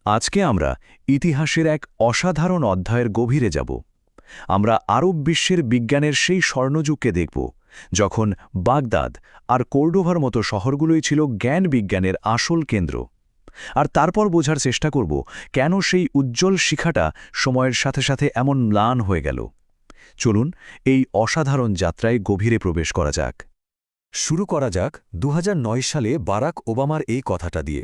আজকে আমরা ইতিহাসের এক অসাধারণ অধ্যায়ের গভীরে যাব। আমরা আরব বিশ্বের বিজ্ঞানের সেই স্বর্ণযুগকে দেখব, যখন বাগদাদ আর কোর্ডোভার মতো শহরগুলোই ছিল জ্ঞান বিজ্ঞানের আসল কেন্দ্র। আর তারপর বোঝার চেষ্টা করব কেন সেই উজ্জ্বল শিখাটা সময়ের সাথে সাথে এমন ম্লান হয়ে গেল। চলুন এই অসাধারণ যাত্রায় গভীরে প্রবেশ করা যাক। শুরু করা যাক ২০০৯ সালে বারাক ওবামার এই কথাটা দিয়ে।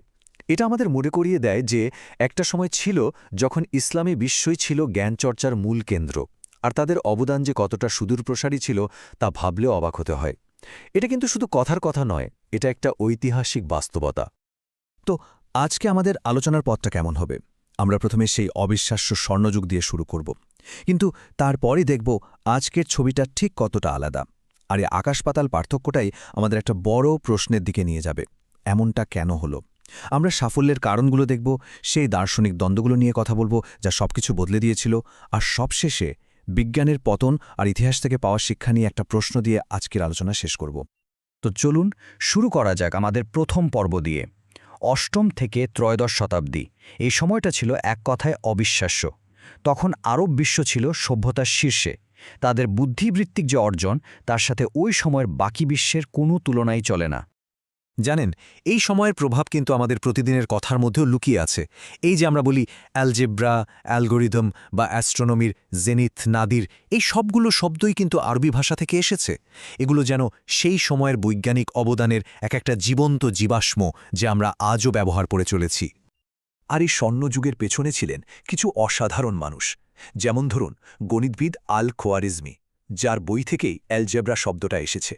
এটা আমাদের মনে করিয়ে দেয় যে একটা সময় ছিল যখন ইসলামী বিশ্বই ছিল জ্ঞানচর্চার মূল কেন্দ্র, আর তাদের অবদান যে কতটা সুদূরপ্রসারী ছিল তা ভাবলেও অবাক হতে হয়। এটা কিন্তু শুধু কথার কথা নয়, এটা একটা ঐতিহাসিক বাস্তবতা। তো আজকে আমাদের আলোচনার পথটা কেমন হবে? আমরা প্রথমে সেই অবিশ্বাস্য স্বর্ণযুগ দিয়ে শুরু করব, কিন্তু তারপরই দেখব আজকের ছবিটা ঠিক কতটা আলাদা। আর এই আকাশ-পাতাল পার্থক্যটাই আমাদের একটা বড় প্রশ্নের দিকে নিয়ে যাবে। এমনটা কেন হলো? আমরা সাফল্যের কারণগুলো দেখব, সেই দার্শনিক দ্বন্দ্বগুলো নিয়ে কথা বলবো যা সবকিছু বদলে দিয়েছিল, আর সবশেষে বিজ্ঞানের পতন আর ইতিহাস থেকে পাওয়া শিক্ষা নিয়ে একটা প্রশ্ন দিয়ে আজকের আলোচনা শেষ করব। তো চলুন শুরু করা যাক আমাদের প্রথম পর্ব দিয়ে। অষ্টম থেকে ত্রয়োদশ শতাব্দী, এই সময়টা ছিল এক কথায় অবিশ্বাস্য। তখন আরব বিশ্ব ছিল সভ্যতার শীর্ষে। তাদের বুদ্ধিবৃত্তিক যে অর্জন, তার সাথে ওই সময়ের বাকি বিশ্বের কোনো তুলনাই চলে না। জানেন, এই সময়ের প্রভাব কিন্তু আমাদের প্রতিদিনের কথার মধ্যেও লুকিয়ে আছে। এই যে আমরা বলি অ্যালজেব্রা, অ্যালগোরিদম বা অ্যাস্ট্রোনমির জেনিথ, নাদির, এই সবগুলো শব্দই কিন্তু আরবি ভাষা থেকে এসেছে। এগুলো যেন সেই সময়ের বৈজ্ঞানিক অবদানের একটা জীবন্ত জীবাশ্ম, যে আমরা আজও ব্যবহার করে চলেছি। আর এই স্বর্ণযুগের পেছনে ছিলেন কিছু অসাধারণ মানুষ, যেমন ধরুন গণিতবিদ আল খোয়ারিজমি, যার বই থেকেই অ্যালজেব্রা শব্দটা এসেছে,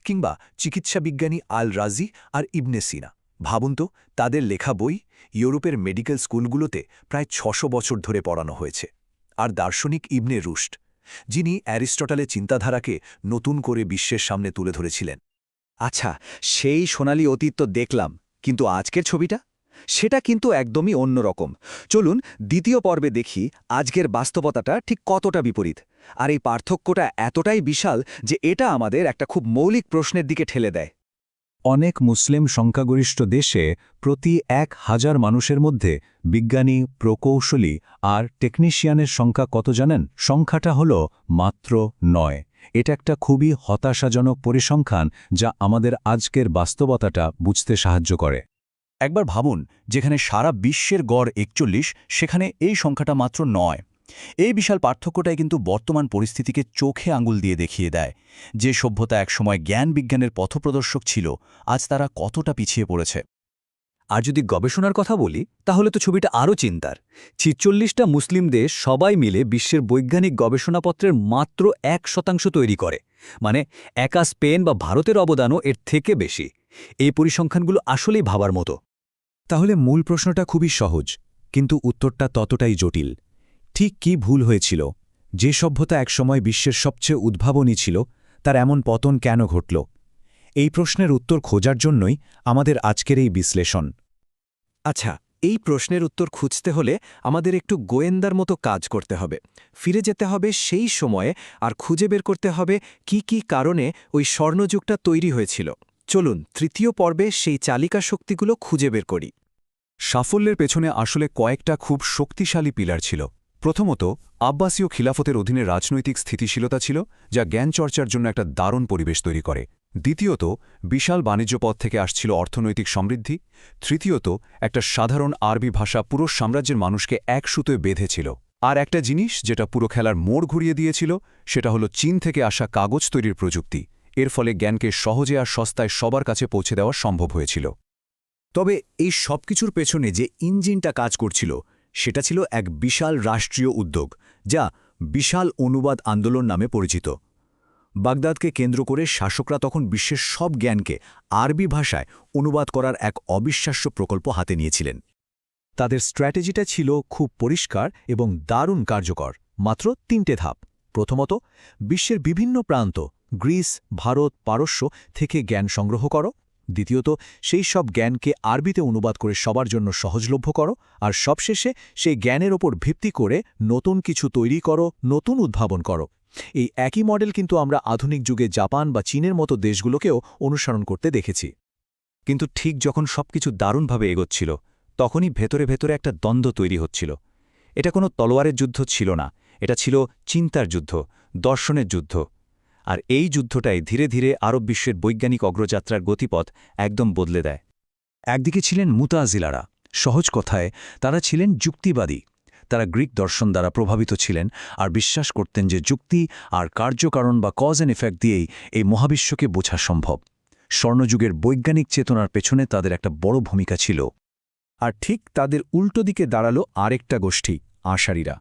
কিংবা চিকিৎসাবিজ্ঞানী আল রাজি আর ইবনে সিনা। ভাবুন তো, তাদের লেখা বই ইউরোপের মেডিকেল স্কুলগুলোতে প্রায় ৬০০ বছর ধরে পড়ানো হয়েছে। আর দার্শনিক ইবনে রুশদ, যিনি অ্যারিস্টটলের চিন্তাধারাকে নতুন করে বিশ্বের সামনে তুলে ধরেছিলেন। আচ্ছা, সেই সোনালি অতীত তো দেখলাম, কিন্তু আজকের ছবিটা, সেটা কিন্তু একদমই অন্যরকম। চলুন দ্বিতীয় পর্বে দেখি আজকের বাস্তবতাটা ঠিক কতটা বিপরীত। আর এই পার্থক্যটা এতটাই বিশাল যে এটা আমাদের একটা খুব মৌলিক প্রশ্নের দিকে ঠেলে দেয়। অনেক মুসলিম সংখ্যাগরিষ্ঠ দেশে প্রতি ১,০০০ মানুষের মধ্যে বিজ্ঞানী, প্রকৌশলী আর টেকনিশিয়ানের সংখ্যা কত জানেন? সংখ্যাটা হল মাত্র ৯। এটা একটা খুবই হতাশাজনক পরিসংখ্যান, যা আমাদের আজকের বাস্তবতাটা বুঝতে সাহায্য করে। একবার ভাবুন, যেখানে সারা বিশ্বের গড় ৪১, সেখানে এই সংখ্যাটা মাত্র ৯। এই বিশাল পার্থক্যটাই কিন্তু বর্তমান পরিস্থিতিকে চোখে আঙুল দিয়ে দেখিয়ে দেয়। যে সভ্যতা একসময় জ্ঞান বিজ্ঞানের পথপ্রদর্শক ছিল, আজ তারা কতটা পিছিয়ে পড়েছে। আর যদি গবেষণার কথা বলি, তাহলে তো ছবিটা আরও চিন্তার। ৪৬টা মুসলিম দেশ সবাই মিলে বিশ্বের বৈজ্ঞানিক গবেষণাপত্রের মাত্র ১% তৈরি করে। মানে একা স্পেন বা ভারতের অবদানও এর থেকে বেশি। এই পরিসংখ্যানগুলো আসলেই ভাবার মতো। তাহলে মূল প্রশ্নটা খুবই সহজ, কিন্তু উত্তরটা ততটাই জটিল। ঠিক কি ভুল হয়েছিল? যে সভ্যতা একসময় বিশ্বের সবচেয়ে উদ্ভাবনী ছিল, তার এমন পতন কেন ঘটল? এই প্রশ্নের উত্তর খোঁজার জন্যই আমাদের আজকের এই বিশ্লেষণ। আচ্ছা, এই প্রশ্নের উত্তর খুঁজতে হলে আমাদের একটু গোয়েন্দার মতো কাজ করতে হবে। ফিরে যেতে হবে সেই সময়ে আর খুঁজে বের করতে হবে কি কি কারণে ওই স্বর্ণযুগটা তৈরি হয়েছিল। চলুন তৃতীয় পর্বে সেই চালিকা শক্তিগুলো খুঁজে বের করি। সাফল্যের পেছনে আসলে কয়েকটা খুব শক্তিশালী পিলার ছিল। প্রথমত, আব্বাসীয় খিলাফতের অধীনে রাজনৈতিক স্থিতিশীলতা ছিল, যা জ্ঞানচর্চার জন্য একটা দারুণ পরিবেশ তৈরি করে। দ্বিতীয়ত, বিশাল বাণিজ্যপথ থেকে আসছিল অর্থনৈতিক সমৃদ্ধি। তৃতীয়ত, একটা সাধারণ আরবি ভাষা পুরো সাম্রাজ্যের মানুষকে এক সুতোয় বেঁধেছিল। আর একটা জিনিস যেটা পুরো খেলার মোড় ঘুরিয়ে দিয়েছিল, সেটা হলো চীন থেকে আসা কাগজ তৈরির প্রযুক্তি। এর ফলে জ্ঞানকে সহজে আর সস্তায় সবার কাছে পৌঁছে দেওয়া সম্ভব হয়েছিল। তবে এই সবকিছুর পেছনে যে ইঞ্জিনটা কাজ করছিল, সেটা ছিল এক বিশাল রাষ্ট্রীয় উদ্যোগ, যা বিশাল অনুবাদ আন্দোলন নামে পরিচিত। বাগদাদকে কেন্দ্র করে শাসকরা তখন বিশ্বের সব জ্ঞানকে আরবি ভাষায় অনুবাদ করার এক অবিশ্বাস্য প্রকল্প হাতে নিয়েছিলেন। তাদের স্ট্র্যাটেজিটা ছিল খুব পরিষ্কার এবং দারুণ কার্যকর। মাত্র ৩টে ধাপ। প্রথমত, বিশ্বের বিভিন্ন প্রান্ত, গ্রিস, ভারত, পারস্য থেকে জ্ঞান সংগ্রহ করো। দ্বিতীয়ত, সেই সব জ্ঞানকে আরবিতে অনুবাদ করে সবার জন্য সহজলভ্য করো। আর সবশেষে সেই জ্ঞানের ওপর ভিত্তি করে নতুন কিছু তৈরি করো, নতুন উদ্ভাবন করো। এই একই মডেল কিন্তু আমরা আধুনিক যুগে জাপান বা চীনের মতো দেশগুলোকেও অনুসরণ করতে দেখেছি। কিন্তু ঠিক যখন সবকিছু দারুণভাবে এগোচ্ছিল, তখনই ভেতরে ভেতরে একটা দ্বন্দ্ব তৈরি হচ্ছিল। এটা কোনো তলোয়ারের যুদ্ধ ছিল না, এটা ছিল চিন্তার যুদ্ধ, দর্শনের যুদ্ধ। আর এই যুদ্ধটাই ধীরে ধীরে আরব বিশ্বের বৈজ্ঞানিক অগ্রযাত্রার গতিপথ একদম বদলে দেয়। একদিকে ছিলেন মুতাজিলারা, সহজ কথায় তারা ছিলেন যুক্তিবাদী। তারা গ্রিক দর্শন দ্বারা প্রভাবিত ছিলেন আর বিশ্বাস করতেন যে যুক্তি আর কার্যকারণ বা কজ অ্যান্ড এফেক্ট দিয়েই এই মহাবিশ্বকে বোঝা সম্ভব। স্বর্ণযুগের বৈজ্ঞানিক চেতনার পেছনে তাদের একটা বড় ভূমিকা ছিল। আর ঠিক তাদের উল্টো দিকে দাঁড়ালো আরেকটা গোষ্ঠী, আশারিরা।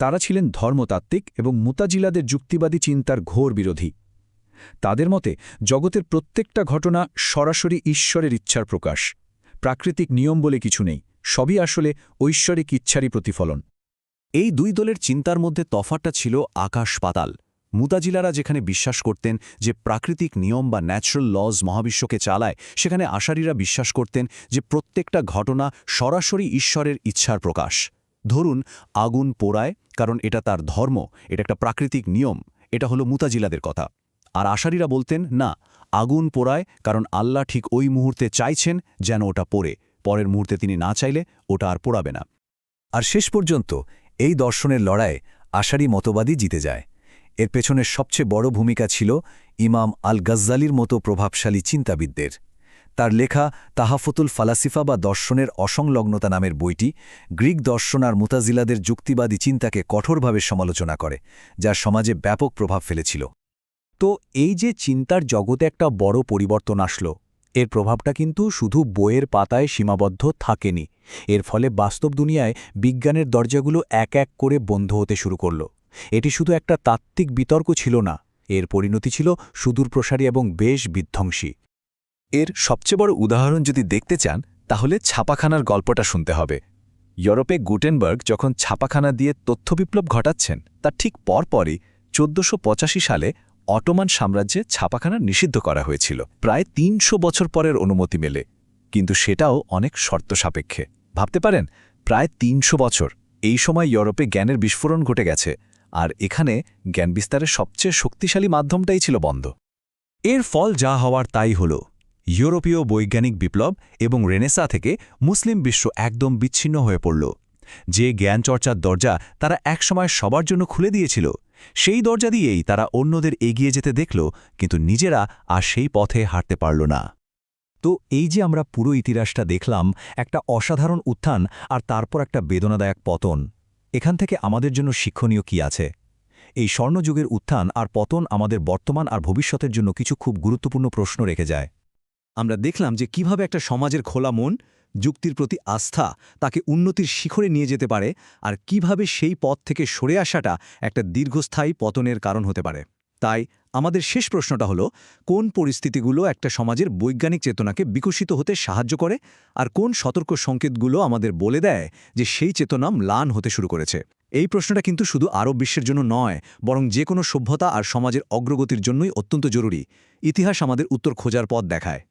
তারা ছিলেন ধর্মতাত্ত্বিক এবং মুতাজিলাদের যুক্তিবাদী চিন্তার ঘোর বিরোধী। তাদের মতে জগতের প্রত্যেকটা ঘটনা সরাসরি ঈশ্বরের ইচ্ছার প্রকাশ। প্রাকৃতিক নিয়ম বলে কিছু নেই, সবই আসলে ঐশ্বরিক ইচ্ছারই প্রতিফলন। এই দুই দলের চিন্তার মধ্যে তফাৎটা ছিল আকাশ পাতাল। মুতাজিলারা যেখানে বিশ্বাস করতেন যে প্রাকৃতিক নিয়ম বা ন্যাচারাল লজ মহাবিশ্বকে চালায়, সেখানে আশারিরা বিশ্বাস করতেন যে প্রত্যেকটা ঘটনা সরাসরি ঈশ্বরের ইচ্ছার প্রকাশ। ধরুন আগুন পোড়ায় কারণ এটা তার ধর্ম, এটা একটা প্রাকৃতিক নিয়ম, এটা হলো মুতাজিলাদের কথা। আর আশারিরা বলতেন না, আগুন পোড়ায় কারণ আল্লাহ ঠিক ওই মুহূর্তে চাইছেন যেন ওটা পোড়ে, পরের মুহূর্তে তিনি না চাইলে ওটা আর পোড়াবে না। আর শেষ পর্যন্ত এই দর্শনের লড়াইয়ে আশারি মতবাদী জিতে যায়। এর পেছনে সবচেয়ে বড় ভূমিকা ছিল ইমাম আল গাজ্জালির মতো প্রভাবশালী চিন্তাবিদদের। তার লেখা তাহাফুতুল ফালাসিফা বা দর্শনের অসংলগ্নতা নামের বইটি গ্রিক দর্শন আর মুতাজিলাদের যুক্তিবাদী চিন্তাকে কঠোরভাবে সমালোচনা করে, যা সমাজে ব্যাপক প্রভাব ফেলেছিল। তো এই যে চিন্তার জগতে একটা বড় পরিবর্তন আসলো, এর প্রভাবটা কিন্তু শুধু বইয়ের পাতায় সীমাবদ্ধ থাকেনি। এর ফলে বাস্তব দুনিয়ায় বিজ্ঞানের দরজাগুলো এক এক করে বন্ধ হতে শুরু করল। এটি শুধু একটা তাত্ত্বিক বিতর্ক ছিল না, এর পরিণতি ছিল সুদূরপ্রসারী এবং বেশ বিধ্বংসী। এর সবচেয়ে বড় উদাহরণ যদি দেখতে চান, তাহলে ছাপাখানার গল্পটা শুনতে হবে। ইউরোপে গুটেনবার্গ যখন ছাপাখানা দিয়ে তথ্য বিপ্লব ঘটাচ্ছেন, তার ঠিক পরপরই 1485 সালে অটোমান সাম্রাজ্যে ছাপাখানা নিষিদ্ধ করা হয়েছিল। প্রায় 300 বছর পরের অনুমতি মেলে, কিন্তু সেটাও অনেক শর্ত সাপেক্ষে। ভাবতে পারেন, প্রায় 300 বছর। এই সময় ইউরোপে জ্ঞানের বিস্ফোরণ ঘটে গেছে, আর এখানে জ্ঞান বিস্তারের সবচেয়ে শক্তিশালী মাধ্যমটাই ছিল বন্ধ। এর ফল যা হওয়ার তাই হল, ইউরোপীয় বৈজ্ঞানিক বিপ্লব এবং রেনেসা থেকে মুসলিম বিশ্ব একদম বিচ্ছিন্ন হয়ে পড়ল। যে জ্ঞানচর্চার দরজা তারা একসময় সবার জন্য খুলে দিয়েছিল, সেই দরজা দিয়েই তারা অন্যদের এগিয়ে যেতে দেখল, কিন্তু নিজেরা আর সেই পথে হাঁটতে পারল না। তো এই যে আমরা পুরো ইতিহাসটা দেখলাম, একটা অসাধারণ উত্থান আর তারপর একটা বেদনাদায়ক পতন, এখান থেকে আমাদের জন্য শিক্ষণীয় কি আছে? এই স্বর্ণযুগের উত্থান আর পতন আমাদের বর্তমান আর ভবিষ্যতের জন্য কিছু খুব গুরুত্বপূর্ণ প্রশ্ন রেখে যায়। আমরা দেখলাম যে কিভাবে একটা সমাজের খোলা মন, যুক্তির প্রতি আস্থা তাকে উন্নতির শিখরে নিয়ে যেতে পারে, আর কিভাবে সেই পথ থেকে সরে আসাটা একটা দীর্ঘস্থায়ী পতনের কারণ হতে পারে। তাই আমাদের শেষ প্রশ্নটা হলো, কোন পরিস্থিতিগুলো একটা সমাজের বৈজ্ঞানিক চেতনাকে বিকশিত হতে সাহায্য করে, আর কোন সতর্ক সংকেতগুলো আমাদের বলে দেয় যে সেই চেতনা ম্লান হতে শুরু করেছে? এই প্রশ্নটা কিন্তু শুধু আরব বিশ্বের জন্য নয়, বরং যে কোনো সভ্যতা আর সমাজের অগ্রগতির জন্যই অত্যন্ত জরুরি। ইতিহাস আমাদের উত্তর খোঁজার পথ দেখায়।